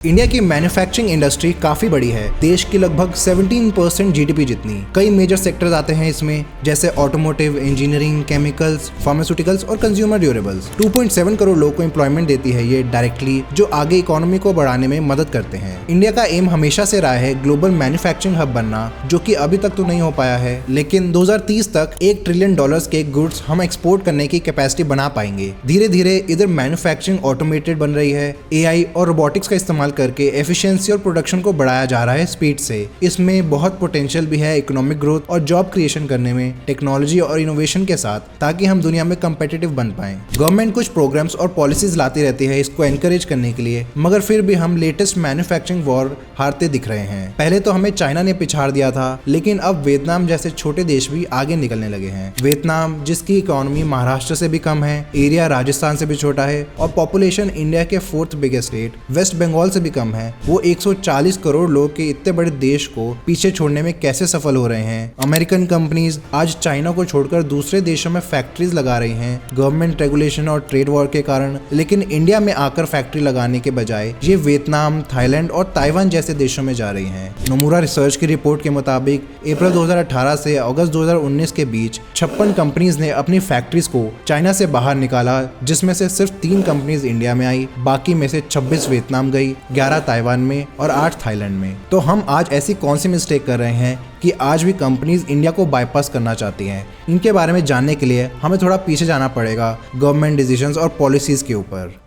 India की manufacturing industry काफी बड़ी है, देश की लगभग 17% जीडीपी जितनी। कई मेजर सेक्टर्स आते हैं इसमें, जैसे ऑटोमोटिव, इंजीनियरिंग, केमिकल्स, फार्मास्यूटिकल्स और कंज्यूमर ड्यूरेबल्स। 2.7 करोड़ लोगों को एम्प्लॉयमेंट देती है ये डायरेक्टली, जो आगे इकोनॉमी को बढ़ाने में मदद करते हैं। इंडिया का एम हमेशा से रहा है ग्लोबल मैन्युफैक्चरिंग हब बनना, जो कि अभी तक तो नहीं हो पाया है, लेकिन 2030 तक $1 ट्रिलियन के गुड्स हम एक्सपोर्ट करने की कैपेसिटी बना पाएंगे। धीरे धीरे इधर मैन्युफैक्चरिंग ऑटोमेटेड बन रही है, एआई और रोबोटिक्स का इस्तेमाल करके एफिशिएंसी और प्रोडक्शन को बढ़ाया जा रहा है स्पीड से। इसमें बहुत पोटेंशियल भी है इकोनॉमिक ग्रोथ और जॉब क्रिएशन करने में टेक्नोलॉजी और इनोवेशन के साथ, ताकि हम दुनिया में कंपेटिटिव बन पाएं। गवर्नमेंट कुछ प्रोग्राम्स और पॉलिसीज लाती रहती है इसको एनकरेज करने के लिए, मगर फिर भी हम लेटेस्ट मैन्युफैक्चरिंग वॉर हारते दिख रहे हैं। पहले तो हमें चाइना ने पिछाड़ दिया था, लेकिन अब वियतनाम जैसे छोटे देश भी आगे निकलने लगे हैं। वियतनाम, जिसकी इकोनॉमी महाराष्ट्र से भी कम है, एरिया राजस्थान से भी छोटा है और पॉपुलेशन इंडिया के 4th biggest state waste Bengal से भी कम है, वो 140 करोड़ लोग के इतने बड़े देश को पीछे छोड़ने में कैसे सफल हो रहे हैं। अमेरिकन कंपनीज आज चाइना को छोड़कर दूसरे देशों में फैक्ट्रीज लगा रही हैं गवर्नमेंट रेगुलेशन और ट्रेड वॉर के कारण, लेकिन इंडिया में आकर फैक्ट्री लगाने के बजाय ये वियतनाम, थाईलैंड और ताइवान जैसे देशों में जा रही हैं। नोमुरा रिसर्च की रिपोर्ट के मुताबिक अप्रैल 2018 से अगस्त 2019 के बीच 56 कंपनीज ने अपनी फैक्ट्रीज को चाइना से बाहर निकाला, जिसमें से सिर्फ 3 कंपनीज इंडिया में आई, बाकी में से 26 वियतनाम गई, 11 ताइवान में और 8 थाईलैंड में। तो हम आज ऐसी कौन सी मिस्टेक कर रहे हैं कि आज भी कंपनीज इंडिया को बाईपास करना चाहती हैं? इनके बारे में जानने के लिए हमें थोड़ा पीछे जाना पड़ेगा गवर्नमेंट डिसीजंस और पॉलिसीज के ऊपर।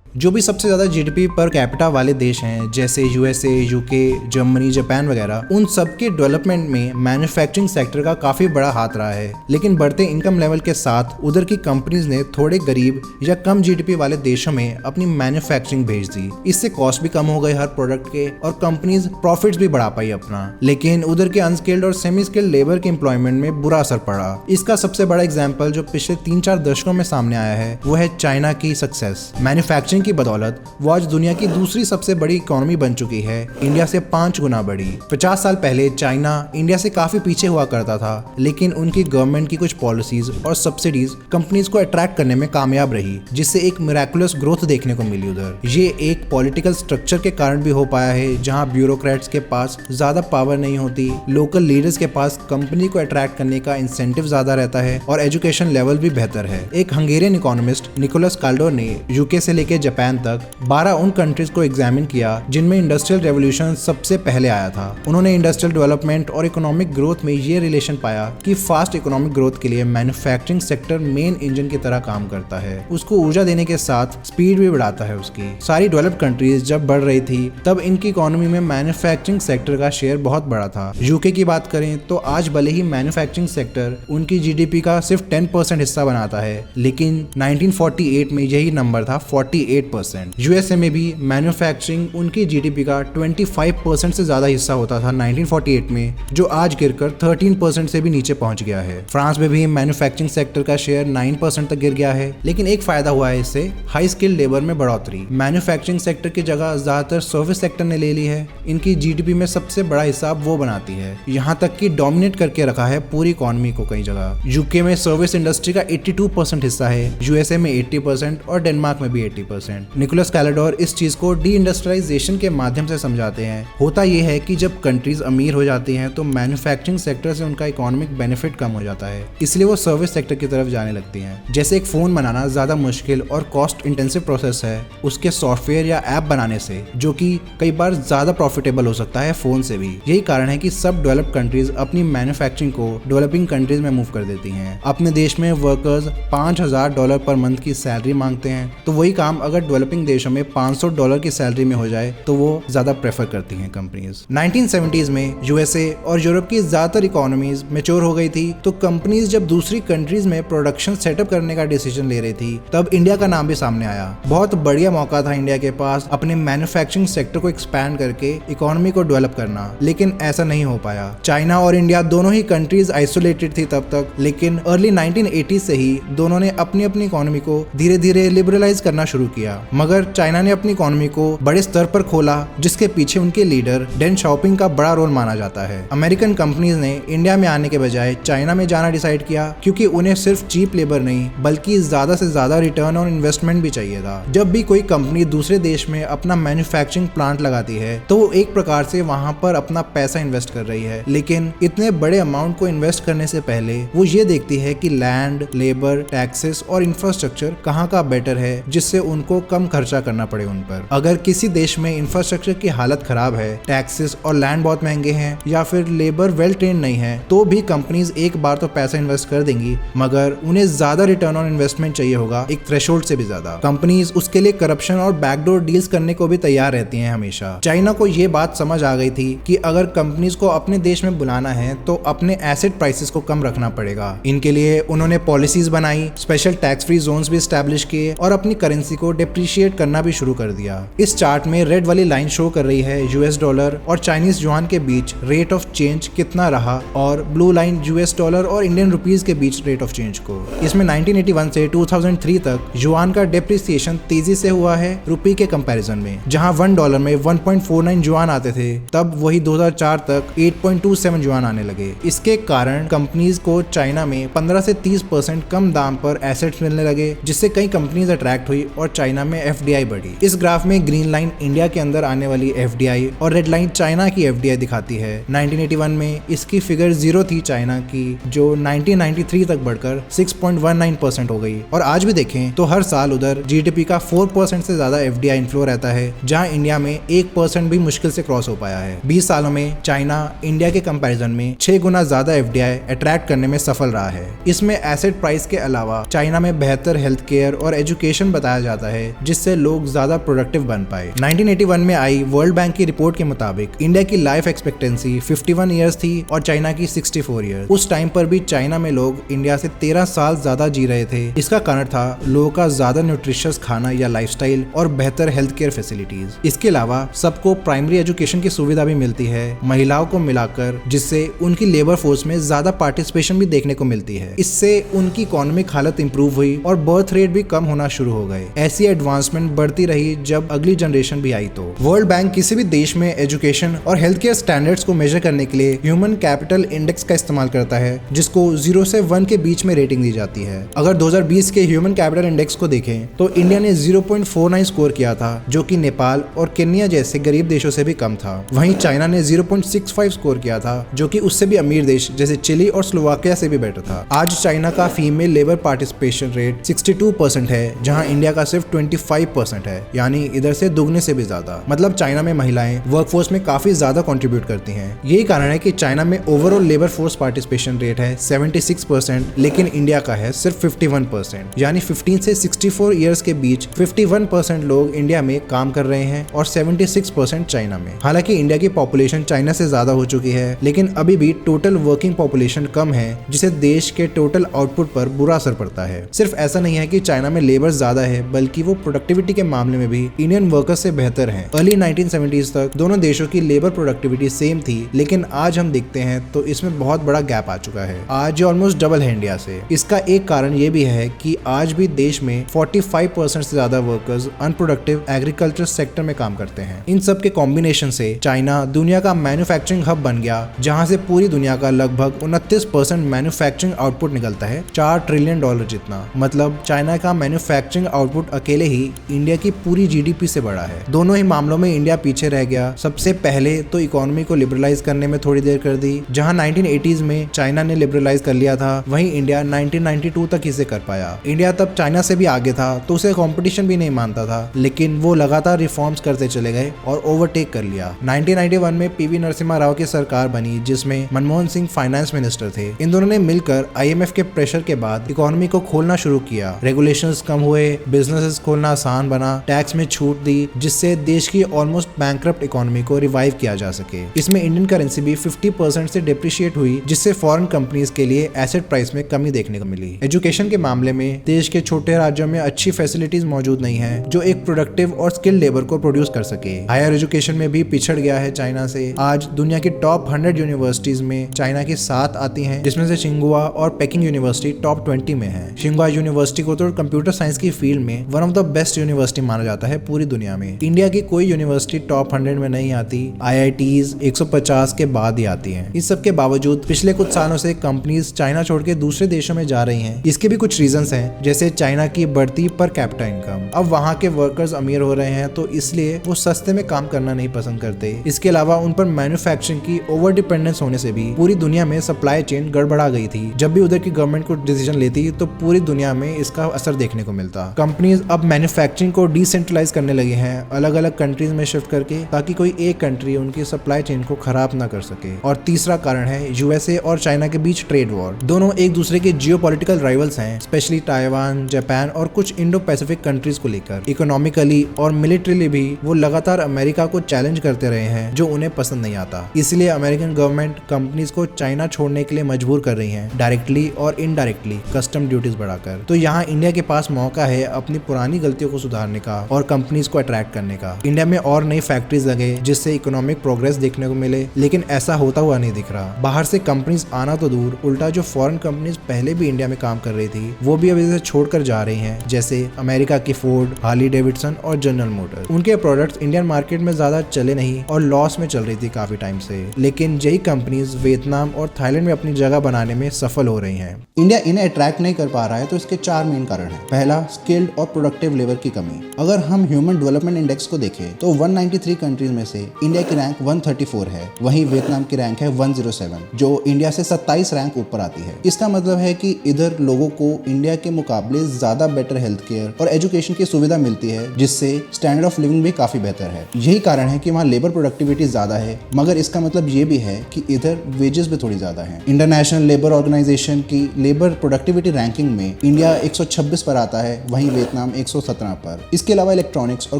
जो भी सबसे ज्यादा जीडीपी पर कैपिटा वाले देश हैं, जैसे यूएसए, यूके, जर्मनी, जापान वगैरह, उन सब के डेवलपमेंट में मैन्युफैक्चरिंग सेक्टर का काफी बड़ा हाथ रहा है। लेकिन बढ़ते इनकम लेवल के साथ उधर की कंपनीज ने थोड़े गरीब या कम जीडीपी वाले देशों में अपनी मैन्युफैक्चरिंग भेज दी। इससे कॉस्ट भी कम हो गए हर प्रोडक्ट के और कंपनीज प्रॉफिट्स भी बढ़ा पाई अपना। लेकिन उधर के अनस्किल्ड और सेमी स्किल्ड लेबर के एम्प्लॉयमेंट में बुरा असर पड़ा। इसका सबसे बड़ा एग्जाम्पल जो पिछले 3-4 दशकों में सामने आया है, वो है चाइना की सक्सेस। मैन्युफैक्चरिंग की बदौलत वो आज दुनिया की दूसरी सबसे बड़ी इकोनॉमी बन चुकी है, इंडिया से 5 गुना बड़ी। 50 साल पहले चाइना इंडिया से काफी पीछे हुआ करता था, लेकिन उनकी गवर्नमेंट की कुछ पॉलिसीज और सब्सिडीज कंपनीज को अट्रैक्ट करने में कामयाब रही, जिससे एक मिरेकुलस ग्रोथ देखने को मिली उधर। ये एक पॉलिटिकल स्ट्रक्चर के कारण भी हो पाया है, जहां ब्यूरोक्रेट्स के पास ज्यादा पावर नहीं होती, लोकल लीडर्स के पास कंपनी को अट्रैक्ट करने का इंसेंटिव ज्यादा रहता है और एजुकेशन लेवल भी बेहतर है। एक हंगेरियन इकोनॉमिस्ट निकोलस काल्डोर ने यूके से लेकर जापान तक 12 उन कंट्रीज को एग्जामिन किया जिनमें इंडस्ट्रियल रेवोल्यूशन सबसे पहले आया था। उन्होंने इंडस्ट्रियल डेवलपमेंट और इकोनॉमिक ग्रोथ में ये रिलेशन पाया कि फास्ट इकोनॉमिक ग्रोथ के लिए मैन्युफैक्चरिंग सेक्टर मेन इंजन की तरह काम करता है, उसको ऊर्जा देने के साथ स्पीड भी बढ़ाता है उसकी। सारी डेवलप्ड कंट्रीज जब बढ़ रही थी, तब इनकी इकोनॉमी में मैन्युफैक्चरिंग सेक्टर का शेयर बहुत बड़ा था। यूके की बात करें तो आज भले ही मैन्युफैक्चरिंग सेक्टर उनकी जीडीपी का सिर्फ 10% हिस्सा बनाता है, लेकिन 1948 में यही नंबर था 48%। यूएसए में भी मैन्युफैक्चरिंग उनकी जीडीपी का 25% से ज्यादा हिस्सा होता था 1948 में, जो आज गिरकर 13% से भी नीचे पहुंच गया है। फ्रांस में भी मैन्युफैक्चरिंग सेक्टर का शेयर 9% तक गिर गया है, लेकिन एक फायदा हुआ है इससे, हाई स्किल्ड लेबर में बढ़ोतरी। मैन्युफैक्चरिंग सेक्टर की जगह ज्यादातर सर्विस सेक्टर ने ले ली है। इनकी जीडीपी में सबसे बड़ा हिस्सा वो बनाती है, यहाँ तक कि डोमिनेट करके रखा है पूरी इकोनॉमी को कई जगह। यूके में सर्विस इंडस्ट्री का 82% हिस्सा है, यूएसए में 80% और डेनमार्क में भी 80%। निकोलस काल्डोर इस चीज को डी इंडस्ट्रियलाइजेशन के माध्यम से समझाते हैं। होता यह है कि जब कंट्रीज अमीर हो जाती हैं, तो मैन्युफैक्चरिंग सेक्टर से उनका इकोनॉमिक बेनिफिट कम हो जाता है, इसलिए वो सर्विस सेक्टर की तरफ जाने लगती हैं। जैसे एक फोन बनाना ज्यादा मुश्किल और कॉस्ट इंटेंसिव प्रोसेस है, उसके सॉफ्टवेयर या ऐप बनाने से, जो कि कई बार ज्यादा प्रॉफिटेबल हो सकता है फोन से भी। यही कारण है कि सब डेवलप्ड कंट्रीज अपनी मैन्युफैक्चरिंग को डेवलपिंग कंट्रीज में मूव कर देती हैं। अपने देश में वर्कर्स $5000 पर मंथ की सैलरी मांगते हैं, तो वही काम अगर डेवलपिंग देशों में $500 की सैलरी में हो जाए तो वो ज्यादा प्रेफर करती हैं कंपनीज। 1970s में यूएसए और यूरोप की ज्यादातर इकोनॉमीज मैच्योर हो गई थी, तो कंपनीज जब दूसरी कंट्रीज में प्रोडक्शन सेटअप करने का डिसीजन ले रही थी, तब इंडिया का नाम भी सामने आया। बहुत बढ़िया मौका था इंडिया के पास अपने मैन्युफैक्चरिंग सेक्टर को एक्सपैंड करके इकोनॉमी को डेवलप करना, लेकिन ऐसा नहीं हो पाया। चाइना और इंडिया दोनों ही कंट्रीज आइसोलेटेड थी तब तक, लेकिन अर्ली 1980s से ही दोनों ने अपनी अपनी इकोनॉमी को धीरे धीरे लिबरलाइज करना शुरू किया। किया, मगर चाइना ने अपनी इकोनॉमी को बड़े स्तर पर खोला, जिसके पीछे उनके लीडर डेन शाओपिंग का बड़ा रोल माना जाता है। अमेरिकन कंपनीज ने इंडिया में आने के बजाय चाइना में जाना डिसाइड किया, क्योंकि उन्हें सिर्फ चीप लेबर नहीं बल्कि ज्यादा से ज्यादा रिटर्न और इन्वेस्टमेंट भी चाहिए था। जब भी कोई कंपनी दूसरे देश में अपना मैन्युफैक्चरिंग प्लांट लगाती है तो वो एक प्रकार से वहां पर अपना पैसा इन्वेस्ट कर रही है, लेकिन इतने बड़े अमाउंट को इन्वेस्ट करने से पहले वो ये देखती है कि लैंड, लेबर, टैक्सेस और इंफ्रास्ट्रक्चर कहाँ का बेटर है, जिससे उनको कम खर्चा करना पड़े उन पर। अगर किसी देश में इंफ्रास्ट्रक्चर की हालत खराब है, टैक्सेस और लैंड बहुत महंगे हैं या फिर लेबर वेल ट्रेन नहीं है, तो भी कंपनीज एक बार तो पैसा इन्वेस्ट कर देंगी, मगर उन्हें ज्यादा रिटर्न ऑन इन्वेस्टमेंट चाहिए होगा, एक थ्रेशोल्ड से भी ज्यादा। कंपनीज उसके लिए करप्शन और बैकडोर डील्स करने को भी तैयार रहती हैं हमेशा। चाइना को ये बात समझ आ गई थी कि अगर कंपनीज को अपने देश में बुलाना है तो अपने एसेट प्राइसेस को कम रखना पड़ेगा। इनके लिए उन्होंने पॉलिसीज बनाई, स्पेशल टैक्स फ्री जोन्स भी एस्टैब्लिश किए और अपनी करेंसी को डिप्रिशिएट करना भी शुरू कर दिया। इस चार्ट में रेड वाली लाइन शो कर रही है यूएस डॉलर और चाइनीज युआन के बीच रेट ऑफ चेंज कितना रहा, और ब्लू लाइन यूएस डॉलर और इंडियन रुपीज के बीच रेट ऑफ चेंज को। इसमें 1981 से 2003 तक युआन का डिप्रिसिएशन तेजी से हुआ है रुपये के कंपैरिजन में। जहां $1 में 1.49 युआन आते थे, तब वही 2004 तक 8.27 युआन आने लगे। इसके कारण कंपनीज को चाइना में 15 से 30% कम दाम पर एसेट्स मिलने लगे, जिससे कई कंपनीज अट्रैक्ट हुई और चाइना में एफडीआई बढ़ी। इस ग्राफ में ग्रीन लाइन इंडिया के अंदर आने वाली एफडीआई और रेड लाइन चाइना की एफडीआई दिखाती है। 1981 में इसकी फिगर 0 थी चाइना की, जो 1993 तक बढ़कर 6.19% हो गई। और आज भी देखें तो हर साल उधर जीडीपी का 4% से ज्यादा एफडीआई इनफ्लो रहता है, जहां इंडिया में 1% भी मुश्किल से क्रॉस हो पाया है। 20 सालों में चाइना इंडिया के कंपैरिजन में 6 गुना ज्यादा एफडीआई अट्रैक्ट करने में सफल रहा है। इसमें एसेट प्राइस के अलावा चाइना में बेहतर हेल्थ केयर और एजुकेशन बताया जाता है, जिससे लोग ज्यादा प्रोडक्टिव बन पाए। 1981 में आई वर्ल्ड बैंक की रिपोर्ट के मुताबिक इंडिया की लाइफ एक्सपेक्टेंसी 51 ईयर्स थी और चाइना की 64 ईयर्स। उस टाइम पर भी चाइना में लोग इंडिया से 13 साल ज्यादा जी रहे थे। इसका कारण था लोगों का ज्यादा न्यूट्रिशियस खाना या लाइफस्टाइल और बेहतर हेल्थ केयर फैसिलिटीज। इसके अलावा सबको प्राइमरी एजुकेशन की सुविधा भी मिलती है, महिलाओं को मिलाकर, जिससे उनकी लेबर फोर्स में ज्यादा पार्टिसिपेशन भी देखने को मिलती है। इससे उनकी इकोनॉमिक हालत इंप्रूव हुई और बर्थ रेट भी कम होना शुरू हो गए। ऐसी एडवांसमेंट बढ़ती रही जब अगली जनरेशन भी आई। तो वर्ल्ड बैंक किसी भी देश में एजुकेशन और हेल्थ केयर स्टैंडर्ड्स को मेजर करने के लिए ह्यूमन कैपिटल इंडेक्स का इस्तेमाल करता है, जिसको 0 से 1 के बीच में रेटिंग दी जाती है। अगर 2020 के ह्यूमन कैपिटल इंडेक्स को देखें तो इंडिया ने 0.49 स्कोर किया था, जो कि नेपाल और केन्या जैसे गरीब देशों से भी कम था। वहीं चाइना ने 0.65 स्कोर किया था, जो कि उससे भी अमीर देश जैसे चिली और स्लोवाकिया से भी बेटर था। आज चाइना का फीमेल लेबर पार्टिसिपेशन रेट 62% है, जहां इंडिया का सिर्फ 25% है, यानी इधर से दुगने से भी ज्यादा। मतलब चाइना में महिलाएं वर्कफोर्स में काफी ज्यादा कंट्रीब्यूट करती हैं। यही कारण है कि चाइना में overall labour force participation rate है 76%, लेकिन इंडिया का है सिर्फ 51%। यानी 15 से 64 ईयर्स के बीच 51% लोग इंडिया में काम कर रहे हैं और 76% चाइना में। हालांकि इंडिया की पॉपुलेशन चाइना से ज्यादा हो चुकी है, लेकिन अभी भी टोटल वर्किंग पॉपुलेशन कम है, जिससे देश के टोटल आउटपुट पर बुरा असर पड़ता है। सिर्फ ऐसा नहीं है कि चाइना में लेबर ज्यादा है, बल्कि वो प्रोडक्टिविटी के मामले में भी इंडियन वर्कर्स से बेहतर है। अर्ली 1970s तक दोनों देशों की लेबर प्रोडक्टिविटी सेम थी, लेकिन आज हम देखते हैं तो इसमें बहुत बड़ा गैप आ चुका है। आज ये ऑलमोस्ट डबल है इंडिया से। इसका एक कारण ये भी है कि आज भी देश में 45% से ज्यादा वर्कर्स अनप्रोडक्टिव एग्रीकल्चर सेक्टर में काम करते हैं। इन सब के कॉम्बिनेशन से चाइना दुनिया का मैन्युफैक्चरिंग हब बन गया, जहां से पूरी दुनिया का लगभग 29% मैन्युफैक्चरिंग आउटपुट निकलता है, $4 ट्रिलियन जितना। मतलब चाइना का मैन्युफैक्चरिंग आउटपुट अकेले ही इंडिया की पूरी जीडीपी से बड़ा है। दोनों ही मामलों में इंडिया पीछे रह गया। सबसे पहले तो इकोनॉमी को लिबरलाइज करने में थोड़ी देर कर दी। जहां 1980s में चाइना ने लिबरलाइज कर लिया था, वहीं इंडिया 1992 तक इसे कर पाया। इंडिया तब चाइना से भी आगे था, तो उसे कंपटीशन भी नहीं मानता था, लेकिन वो लगातार रिफॉर्म्स करते चले गए और ओवरटेक कर लिया। 1991 में पीवी नरसिम्हा राव की सरकार बनी, जिसमें मनमोहन सिंह फाइनेंस मिनिस्टर थे। इन दोनों ने मिलकर आईएमएफ के प्रेशर के बाद इकोनॉमी को खोलना शुरू किया। रेगुलेशंस कम हुए, बिजनेसेस खोलना आसान बना, टैक्स में छूट दी, जिससे देश की ऑलमोस्ट बैंकरप्ट इकोनॉमी को रिवाइव किया जा सके। इसमें इंडियन करेंसी भी 50% से डिप्रिशिएट हुई, जिससे फॉरेन कंपनीज के लिए एसेट प्राइस में कमी देखने को मिली। एजुकेशन के मामले में देश के छोटे राज्यों में अच्छी फैसिलिटीज मौजूद नहीं है, जो एक प्रोडक्टिव और स्किल्ड लेबर को प्रोड्यूस कर सके। हायर एजुकेशन में भी पिछड़ गया है चाइना से। आज दुनिया की टॉप 100 यूनिवर्सिटीज में चाइना की 7 आती हैं, जिसमें से शिंगुआ और पेकिंग यूनिवर्सिटी टॉप 20 में है। शिंगुआ यूनिवर्सिटी को तो कंप्यूटर साइंस की फील्ड में one of the the best university माना जाता है पूरी दुनिया में। इंडिया की कोई यूनिवर्सिटी टॉप 100 में नहीं आती, IITs 150 के बाद ही आती हैं। इस सब के बावजूद पिछले कुछ सालों से कंपनीज चाइना छोड़ के दूसरे देशों में जा रही हैं। इसके भी कुछ रीजंस हैं, जैसे चाइना की बढ़ती पर कैपिटा इनकम। अब वहाँ के वर्कर्स अमीर हो रहे हैं, तो इसलिए वो सस्ते में काम करना नहीं पसंद करते। इसके अलावा उन पर मैन्युफैक्चरिंग की ओवर डिपेंडेंस होने से भी पूरी दुनिया में सप्लाई चेन गड़बड़ा गई थी। जब भी उधर की गवर्नमेंट को डिसीजन लेती तो पूरी दुनिया में इसका असर देखने को मिलता। कंपनीज अब मैन्युफैक्चरिंग को डिसेंट्रलाइज करने लगे हैं, अलग अलग कंट्रीज में शिफ्ट करके, ताकि कोई एक कंट्री उनकी सप्लाई चेन को खराब ना कर सके। और तीसरा कारण है यूएसए और चाइना के बीच ट्रेड वॉर। दोनों एक दूसरे के जियोपॉलिटिकल राइवल्स हैं, स्पेशली ताइवान, जापान और कुछ इंडो पैसिफिक कंट्रीज को लेकर। इकोनॉमिकली और मिलिट्रीली भी वो लगातार अमेरिका को चैलेंज करते रहे हैं, जो उन्हें पसंद नहीं आता। इसलिए अमेरिकन गवर्नमेंट कंपनीज को चाइना छोड़ने के लिए मजबूर कर रही है, डायरेक्टली और इनडायरेक्टली कस्टम ड्यूटीज बढ़ाकर। तो यहाँ इंडिया के पास मौका है अपनी पुरानी गलतियों को सुधारने का और कंपनीज को अट्रैक्ट करने का। इंडिया में और नई फैक्ट्रीज लगे, जिससे इकोनॉमिक प्रोग्रेस देखने को मिले, लेकिन ऐसा होता हुआ नहीं दिख रहा। बाहर से कंपनीज आना तो दूर, उल्टा जो फॉरेन कंपनीज पहले भी इंडिया में काम कर रही थी, वो भी अभी से छोड़कर जा रही हैं, जैसे अमेरिका की फोर्ड, हार्ली डेविडसन और जनरल मोटर्स। उनके प्रोडक्ट्स इंडियन मार्केट में ज्यादा चले नहीं और लॉस में चल रही थी काफी टाइम से, लेकिन यही कंपनीज वियतनाम और थाईलैंड में अपनी जगह बनाने में सफल हो रही हैं। इंडिया इन्हें अट्रैक्ट नहीं कर पा रहा है, तो इसके 4 मेन कारण हैं। पहला, स्किल्ड और प्रोडक्टिव लेबर की कमी। अगर हम ह्यूमन डेवलपमेंट इंडेक्स को देखें तो 193 कंट्रीज में से इंडिया की रैंक 134 है, वहीं वियतनाम की रैंक है 107, जो इंडिया से 27 रैंक ऊपर आती है। इसका मतलब है कि इधर लोगों को इंडिया के मुकाबले ज्यादा बेटर हेल्थ केयर और एजुकेशन की सुविधा मिलती है, जिससे स्टैंडर्ड ऑफ लिविंग भी काफी बेहतर है। यही कारण है कि वहाँ लेबर प्रोडक्टिविटी ज्यादा है, मगर इसका मतलब ये भी है कि इधर वेजेस भी थोड़ी ज्यादा है। इंटरनेशनल लेबर ऑर्गेनाइजेशन की लेबर प्रोडक्टिविटी रैंकिंग में इंडिया 126 पर आता है, वहीं वियतनाम 117 पर। इसके अलावा इलेक्ट्रॉनिक्स और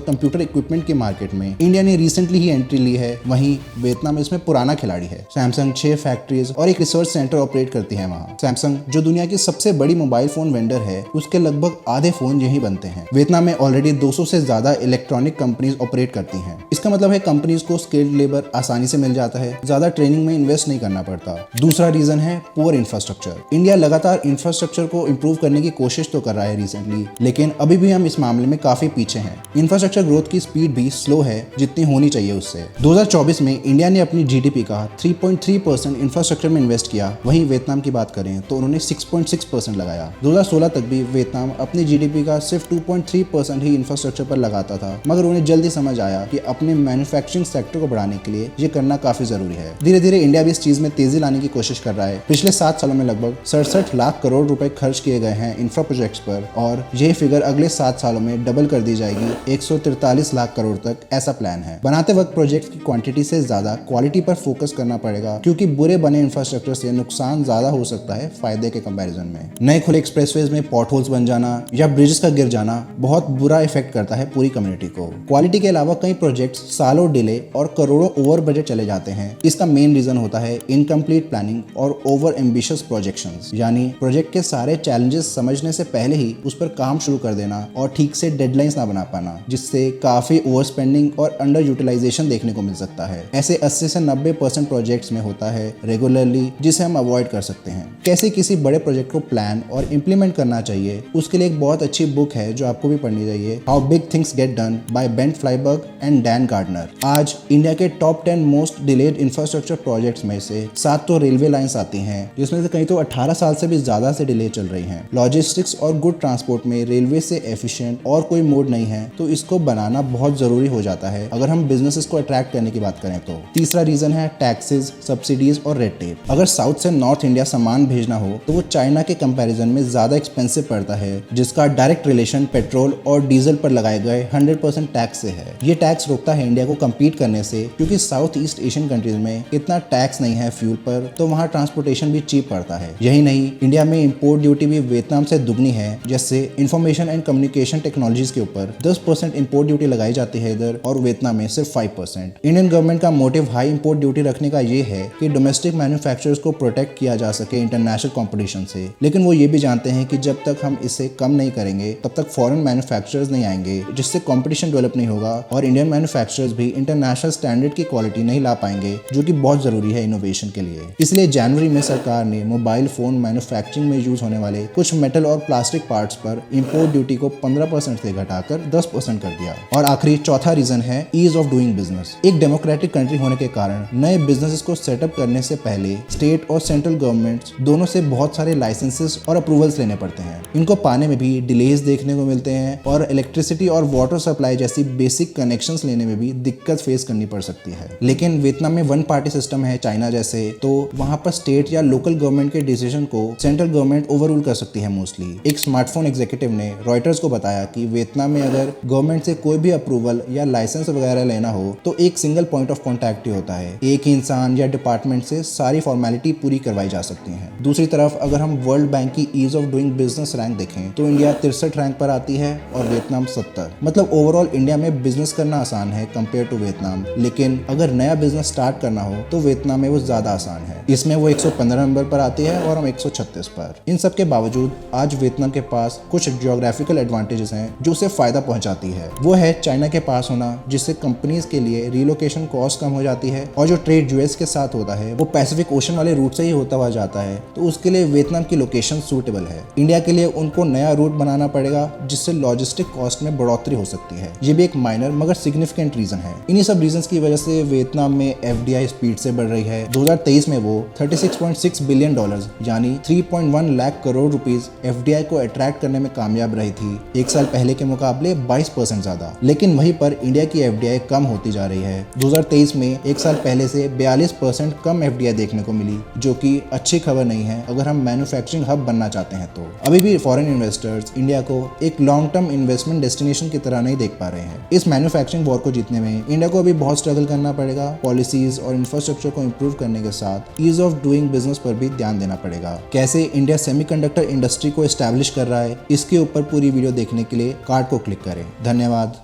कंप्यूटर इक्विपमेंट के मार्केट में इंडिया ने रिसेंटली ही एंट्री ली है, वहीं वियतनाम इसमें पुराना खिलाड़ी है। सैमसंग 6 फैक्ट्रीज और एक रिसर्च सेंटर ऑपरेट करती है वहाँ। सैमसंग, जो दुनिया की सबसे बड़ी मोबाइल फोन वेंडर है, उसके लगभग आधे फोन यही बनते हैं। वियतनाम में ऑलरेडी 200 से ज्यादा इलेक्ट्रॉनिक कंपनीज ऑपरेट करती हैं। इसका मतलब है कंपनीज को स्किल्ड लेबर आसानी से मिल जाता है, ज्यादा ट्रेनिंग में इन्वेस्ट नहीं करना पड़ता। दूसरा रीजन है पुअर इंफ्रास्ट्रक्चर। इंडिया लगातार इंफ्रास्ट्रक्चर को इंप्रूव करने की कोशिश तो कर रहा है रिसेंटली, लेकिन अभी भी हम इस मामले में काफी पीछे हैं। इंफ्रास्ट्रक्चर ग्रोथ की स्पीड भी स्लो है जितनी होनी चाहिए उससे। 2024 में इंडिया ने अपनी जीडीपी का 3.3% इंफ्रास्ट्रक्चर में इन्वेस्ट किया, वहीं वियतनाम की बात करें तो उन्होंने 6.6% लगाया। 2016 तक भी वियतनाम अपनी जीडीपी का सिर्फ 2.3% ही इंफ्रास्ट्रक्चर पर लगाता था, मगर उन्हें जल्दी समझ आया कि अपने मैन्युफैक्चरिंग सेक्टर को बढ़ाने के लिए ये करना काफी जरूरी है। धीरे धीरे इंडिया भी इस चीज में तेजी लाने की कोशिश कर रहा है। पिछले 7 सालों में लगभग 67 लाख करोड़ रुपए खर्च किए गए हैं इंफ्रा प्रोजेक्ट्स पर, और यह फिगर अगले 7 सालों में डबल कर दी जाएगी 143 लाख करोड़ तक, ऐसा प्लान है। बनाते वक्त प्रोजेक्ट की क्वांटिटी से ज्यादा क्वालिटी पर फोकस करना पड़ेगा, क्योंकि बुरे बने इंफ्रास्ट्रक्चर से नुकसान ज्यादा हो सकता है फायदे के कंपैरिजन में। नए खुले एक्सप्रेसवेज में पॉट होल्स बन जाना या ब्रिजेस का गिर जाना बहुत बुरा इफेक्ट करता है पूरी कम्युनिटी को। क्वालिटी के अलावा कई प्रोजेक्ट्स सालों डिले और करोड़ों ओवर बजट चले जाते हैं। इसका मेन रीजन होता है इनकम्प्लीट प्लानिंग और ओवर एम्बिशियस प्रोजेक्शंस, यानी प्रोजेक्ट के सारे चैलेंजेस समझने से पहले ही उस पर काम शुरू कर देना और ठीक से डेडलाइंस ना बना पाना, जिससे काफी ओवर स्पेंडिंग और अंडर यूटिलाइजेशन देखने को मिल सकता है। ऐसे 80 से 90% प्रोजेक्ट्स में होता है रेगुलरली, जिसे हम अवॉइड कर सकते हैं। कैसे किसी बड़े प्रोजेक्ट को प्लान और इम्प्लीमेंट करना चाहिए, उसके लिए एक बहुत अच्छी बुक है जो आपको भी पढ़नी चाहिए, how big things get done by Bent Flyvbjerg and Dan Gardner. आज इंडिया के top 10 most delayed infrastructure projects में से 7 तो रेलवे लाइंस आती हैं, जिसमें से कई तो 18 साल से भी ज्यादा से डिले चल रही हैं। लॉजिस्टिक्स और गुड ट्रांसपोर्ट में रेलवे से एफिशिएंट और कोई मोड नहीं है, तो इसको बनाना बहुत जरूरी हो जाता है अगर हम बिजनेसेस को अट्रैक्ट करने की बात करें तो। तीसरा रीजन है टैक्सेस, सब्सिडीज और रेड टेप। अगर साउथ से नॉर्थ इंडिया सामान भेजना हो तो वो चाइना के कंपैरिजन में ज्यादा एक्सपेंसिव पड़ता है, जिसका डायरेक्ट रिलेशन पेट्रोल और डीजल पर लगाए गए 100% टैक्स से है। ये टैक्स रोकता है इंडिया को कम्पीट करने से, क्योंकि साउथ ईस्ट एशियन कंट्रीज में इतना टैक्स नहीं है फ्यूल पर, तो वहाँ ट्रांसपोर्टेशन भी चीप पड़ता है। यही नहीं, इंडिया में इंपोर्ट ड्यूटी भी वियतनाम से दुगनी है, जैसे इंफॉर्मेशन एंड कम्युनिकेशन टेक्नोलॉजीज के ऊपर 10% इंपोर्ट ड्यूटी लगाई जाती है इधर, और वियतनाम में सिर्फ 5%। इंडियन गवर्नमेंट का मोटिव हाई इंपोर्ट ड्यूटी रखने का ये है कि डोमेस्टिक मैन्युफैक्चरर्स को प्रोटेक्ट किया जा सके इंटरनेशनल कंपटीशन से, लेकिन वो ये भी जानते हैं कि जब तक हम इसे कम नहीं करेंगे तब तक फॉरेन मैन्युफैक्चरर्स नहीं आएंगे, जिससे कंपटीशन डेवलप नहीं होगा और इंडियन मैन्युफैक्चरर्स भी इंटरनेशनल स्टैंडर्ड की क्वालिटी नहीं ला पाएंगे, जो कि बहुत जरूरी है इनोवेशन के लिए। इसलिए जनवरी में सरकार ने मोबाइल फोन मैन्युफैक्चरिंग में यूज होने वाले कुछ मेटल और प्लास्टिक पार्ट्स पर इंपोर्ट ड्यूटी को 15% से घटाकर 10% कर दिया। और आखिरी चौथा रीजन है ईज ऑफ डूइंग बिजनेस। एक डेमोक्रेटिक कंट्री होने के कारण नए बिजनेसेस को सेटअप करने से पहले स्टेट और सेंट्रल गवर्नमेंट्स दोनों से बहुत सारे लाइसेंसेस और अप्रूवल्स लेने पड़ते हैं। इनको पाने में भी डिलेज देखने को मिलते हैं और इलेक्ट्रिसिटी और वाटर सप्लाई जैसी बेसिक कनेक्शंस लेने में भी दिक्कत फेस करनी पड़ सकती है। लेकिन वियतनाम में वन पार्टी सिस्टम है चाइना जैसे, तो वहां पर स्टेट या लोकल गवर्नमेंट के डिसीजन को सेंट्रल गवर्नमेंट ओवररूल कर सकती है मोस्टली। एक स्मार्टफोन एग्जीक्यूटिव ने रॉयटर्स को बताया कि वियतनाम में अगर गवर्नमेंट से कोई भी अप्रूवल या लाइसेंस वगैरह लेना हो तो एक सिंगल पॉइंट ऑफ कॉन्टैक्ट ही होता है। एक ही इंसान या डिपार्टमेंट से सारी फॉर्मेलिटी पूरी करवाई जा सकती है। दूसरी तरफ अगर हम वर्ल्ड बैंक की ease of doing business rank देखें तो इंडिया 63 रैंक पर आती है और वियतनाम 70। मतलब ओवरऑल इंडिया में बिजनेस करना आसान है कंपेयर टू वियतनाम, लेकिन अगर नया बिजनेस स्टार्ट करना हो तो वियतनाम में वो ज्यादा आसान है। इसमें वो 115 नंबर पर आती है और हम 136 पर। इन सब के बावजूद आज वियतनाम के पास कुछ जियोग्राफिकल एडवांटेजेस हैं जो उसे फायदा पहुंचाती है। वो है चाइना के पास होना, जिससे कंपनीज के लिए रिलोकेशन कॉस्ट कम हो जाती है, और जो ट्रेड यूएस के साथ होता है वो पैसिफिक ओशन वाले रूट से ही होता हुआ जाता है, तो उसके लिए वियतनाम की लोकेशन सूटेबल है। इंडिया के लिए उनको नया रूट बनाना पड़ेगा जिससे लॉजिस्टिक कॉस्ट में बढ़ोतरी हो सकती है। ये भी एक माइनर मगर सिग्निफिकेंट रीजन है। इन्हीं सब रीजंस की वजह से वियतनाम में एफडीआई स्पीड से बढ़ रही है। 2023 में वो $36.6 बिलियन यानी 3.1 लाख करोड़ रुपीस एफडीआई को अट्रैक्ट करने में कामयाब रही थी, एक साल पहले के मुकाबले 22% ज्यादा। लेकिन वहीं पर इंडिया की एफडीआई कम होती जा रही है। 2023 में एक साल पहले से 42% कम एफडीआई देखने को मिली, जो कि अच्छी खबर नहीं है अगर हम मैन्युफैक्चरिंग हब बनना चाहते हैं तो। अभी भी फॉरेन इन्वेस्टर्स इंडिया को एक लॉन्ग टर्म इन्वेस्टमेंट डेस्टिनेशन की तरह नहीं देख पा रहे हैं। इस मैन्युफैक्चरिंग वॉर को जीतने में इंडिया को अभी बहुत स्ट्रगल करना पड़ेगा। पॉलिसीज और इंफ्रास्ट्रक्चर को इंप्रूव करने के साथ ईज ऑफ डूइंग बिजनेस पर भी ध्यान देना पड़ेगा। कैसे इंडिया सेमीकंडक्टर इंडस्ट्री को एस्टैब्लिश कर रहा है, इसके ऊपर पूरी वीडियो देखने के लिए कार्ड को क्लिक करें। धन्यवाद।